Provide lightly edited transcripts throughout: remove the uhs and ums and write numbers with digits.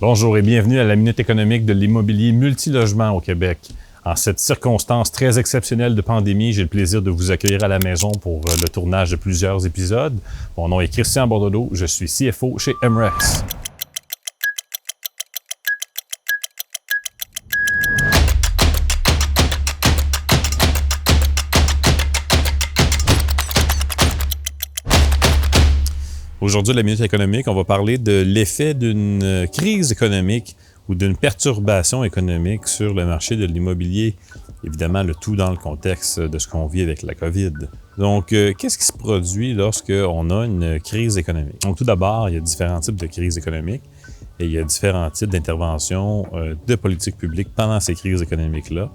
Bonjour et bienvenue à la Minute économique de l'immobilier multilogement au Québec. En cette circonstance très exceptionnelle de pandémie, j'ai le plaisir de vous accueillir à la maison pour le tournage de plusieurs épisodes. Mon nom est Christian Bordelot, je suis CFO chez MREX. Aujourd'hui, la Minute économique, on va parler de l'effet d'une crise économique ou d'une perturbation économique sur le marché de l'immobilier. Évidemment, le tout dans le contexte de ce qu'on vit avec la COVID. Donc, qu'est-ce qui se produit lorsqu'on a une crise économique? Donc, tout d'abord, il y a différents types de crises économiques et il y a différents types d'interventions de politique publique pendant ces crises économiques-là.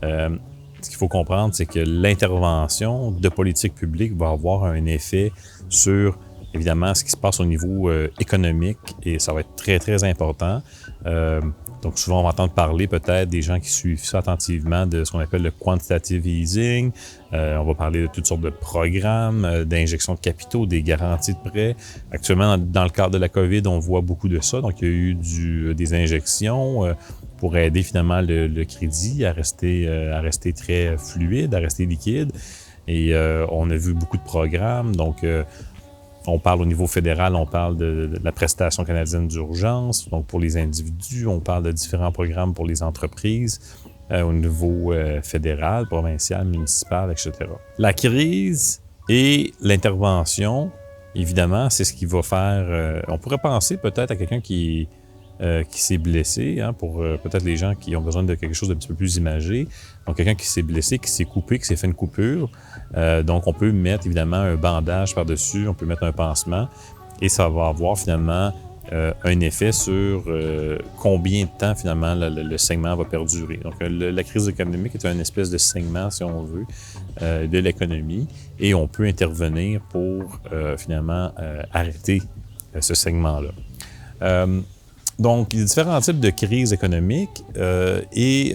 Ce qu'il faut comprendre, c'est que l'intervention de politique publique va avoir un effet sur évidemment ce qui se passe au niveau économique et ça va être très, très important. Donc, souvent, on va entendre parler peut-être des gens qui suivent ça attentivement de ce qu'on appelle le quantitative easing. On va parler de toutes sortes de programmes, d'injection de capitaux, des garanties de prêts. Actuellement, dans le cadre de la COVID, on voit beaucoup de ça. Donc, il y a eu des injections pour aider finalement le crédit à rester très fluide, à rester liquide. Et on a vu beaucoup de programmes. Donc, on parle au niveau fédéral, on parle de la prestation canadienne d'urgence. Donc, pour les individus, on parle de différents programmes pour les entreprises au niveau fédéral, provincial, municipal, etc. La crise et l'intervention, évidemment, c'est ce qui va faire... on pourrait penser peut-être à quelqu'un qui s'est blessé, pour peut-être les gens qui ont besoin de quelque chose d'un petit peu plus imagé. Donc, quelqu'un qui s'est blessé, qui s'est coupé, qui s'est fait une coupure. Donc, on peut mettre évidemment un bandage par-dessus, on peut mettre un pansement et ça va avoir finalement un effet sur combien de temps finalement le saignement va perdurer. Donc, la crise économique est une espèce de saignement, si on veut, de l'économie et on peut intervenir pour finalement arrêter ce saignement-là. Donc, il y a différents types de crises économiques et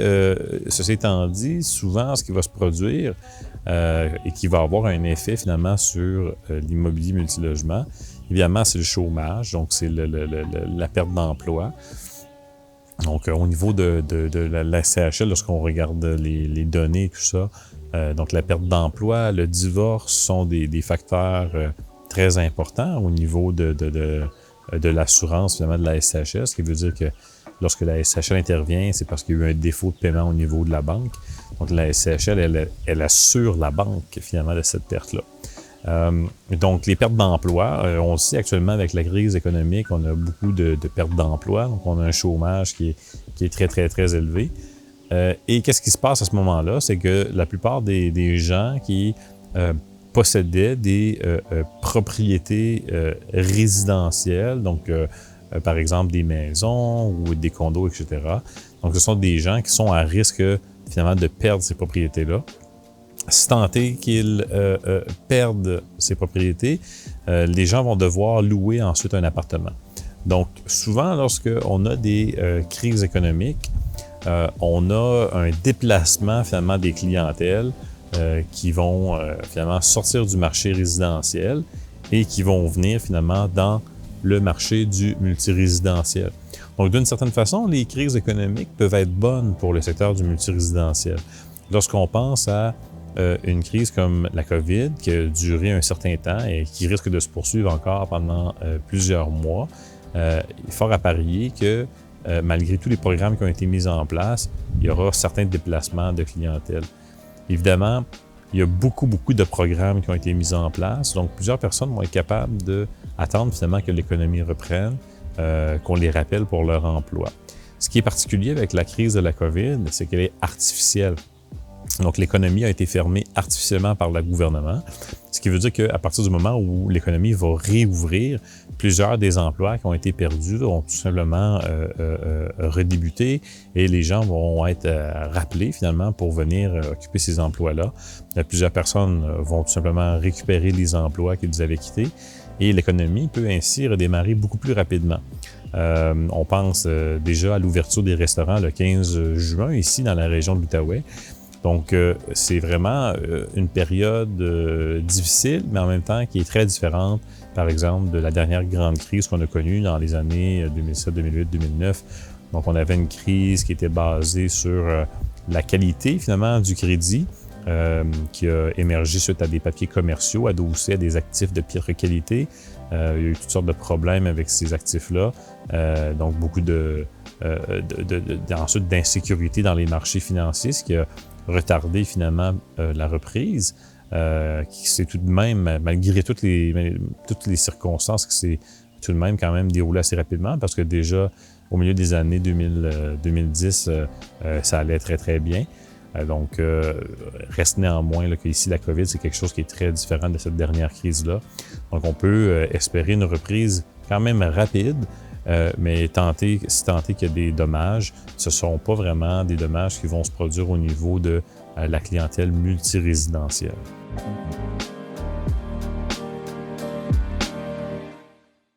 ceci étant dit, souvent, ce qui va se produire et qui va avoir un effet finalement sur l'immobilier multilogement, évidemment, c'est le chômage, donc c'est la perte d'emploi. Donc, au niveau de la CHL, lorsqu'on regarde les données et tout ça, donc la perte d'emploi, le divorce sont des facteurs très importants au niveau de l'assurance, finalement, de la SCHL, ce qui veut dire que lorsque la SCHL intervient, c'est parce qu'il y a eu un défaut de paiement au niveau de la banque. Donc, la SCHL, elle assure la banque, finalement, de cette perte-là. Donc, les pertes d'emploi, on le sait actuellement avec la crise économique, on a beaucoup de pertes d'emploi. Donc, on a un chômage qui est très, très, très élevé. Et qu'est-ce qui se passe à ce moment-là? C'est que la plupart des gens qui possédaient des propriétés résidentielles, donc par exemple des maisons ou des condos, etc. Donc, ce sont des gens qui sont à risque finalement de perdre ces propriétés-là. Si tant est qu'ils perdent ces propriétés, les gens vont devoir louer ensuite un appartement. Donc, souvent, lorsqu'on a des crises économiques, on a un déplacement finalement des clientèles qui vont finalement sortir du marché résidentiel et qui vont venir finalement dans le marché du multirésidentiel. Donc, d'une certaine façon, les crises économiques peuvent être bonnes pour le secteur du multirésidentiel. Lorsqu'on pense à une crise comme la COVID qui a duré un certain temps et qui risque de se poursuivre encore pendant plusieurs mois, il est fort à parier que malgré tous les programmes qui ont été mis en place, il y aura certains déplacements de clientèle. Évidemment, il y a beaucoup de programmes qui ont été mis en place. Donc, plusieurs personnes vont être capables d'attendre finalement que l'économie reprenne, qu'on les rappelle pour leur emploi. Ce qui est particulier avec la crise de la COVID, c'est qu'elle est artificielle. Donc, l'économie a été fermée artificiellement par le gouvernement, ce qui veut dire qu'à partir du moment où l'économie va réouvrir, plusieurs des emplois qui ont été perdus vont tout simplement redébuter et les gens vont être rappelés finalement pour venir occuper ces emplois-là. Plusieurs personnes vont tout simplement récupérer les emplois qu'ils avaient quittés et l'économie peut ainsi redémarrer beaucoup plus rapidement. On pense déjà à l'ouverture des restaurants le 15 juin ici dans la région de l'Outaouais. Donc, c'est vraiment une période difficile, mais en même temps qui est très différente, par exemple, de la dernière grande crise qu'on a connue dans les années 2007, 2008, 2009. Donc, on avait une crise qui était basée sur la qualité, finalement, du crédit, qui a émergé suite à des papiers commerciaux adossés à des actifs de pire qualité. Il y a eu toutes sortes de problèmes avec ces actifs-là, donc beaucoup ensuite d'insécurité dans les marchés financiers, ce qui a retardé finalement la reprise, qui s'est tout de même, malgré toutes les circonstances, qui s'est tout de même quand même déroulé assez rapidement, parce que déjà au milieu des années 2010, ça allait très très bien. Donc, reste néanmoins là, qu'ici, la COVID, c'est quelque chose qui est très différent de cette dernière crise-là. Donc, on peut espérer une reprise quand même rapide, mais si tant est qu'il y a des dommages, ce ne sont pas vraiment des dommages qui vont se produire au niveau de la clientèle multirésidentielle.